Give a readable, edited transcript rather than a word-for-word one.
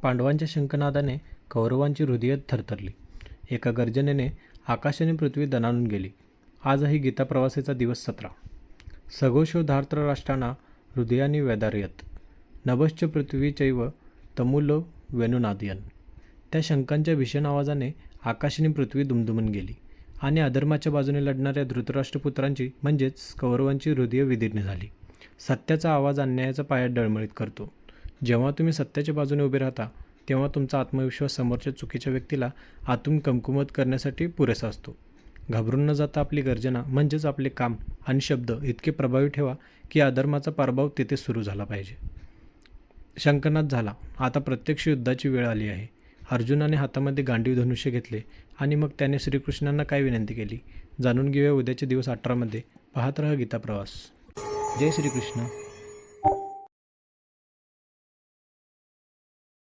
पांडवांच्या शंखनादाने कौरवांची हृदय थरथरली. एका गर्जनेने आकाश आणि पृथ्वी दणाणून गेली. आज आहे गीता प्रवासाचा दिवस 17. सघोषो धार्तराष्ट्राणा हृदयानि व्यदारयत नभश्च पृथ्वीचैव तमुलो वेणुनादयन्. त्या शंखांच्या भीषण आवाजाने आकाश आणि पृथ्वी दुमदुमून गेली आणि अधर्माच्या बाजूने लढणाऱ्या धृतराष्ट्रपुत्रांची म्हणजेच कौरवांची हृदय विदीर्ण झाली. सत्याचा आवाज अन्यायाचा पाया डळमळीत करतो. जेव्हा तुम्ही सत्याच्या बाजूने उभे राहता तेव्हा तुमचा आत्मविश्वास समोरच्या चुकीच्या व्यक्तीला आतून कमकुवत करण्यासाठी पुरेसा असतो. घाबरून न जाता आपली गर्जना म्हणजेच आपले काम आणि शब्द इतके प्रभावी ठेवा की अधर्माचा पराभव तेथे सुरू झाला पाहिजे. शंखनाद झाला. आता प्रत्यक्ष युद्धाची वेळ आली आहे. अर्जुनाने हातामध्ये गांडीव धनुष्य घेतले आणि मग त्याने श्रीकृष्णांना काय विनंती केली जाणून घेऊया उद्याचे दिवस 18 मध्ये. पाहत रहा गीता प्रवास. जय श्रीकृष्ण.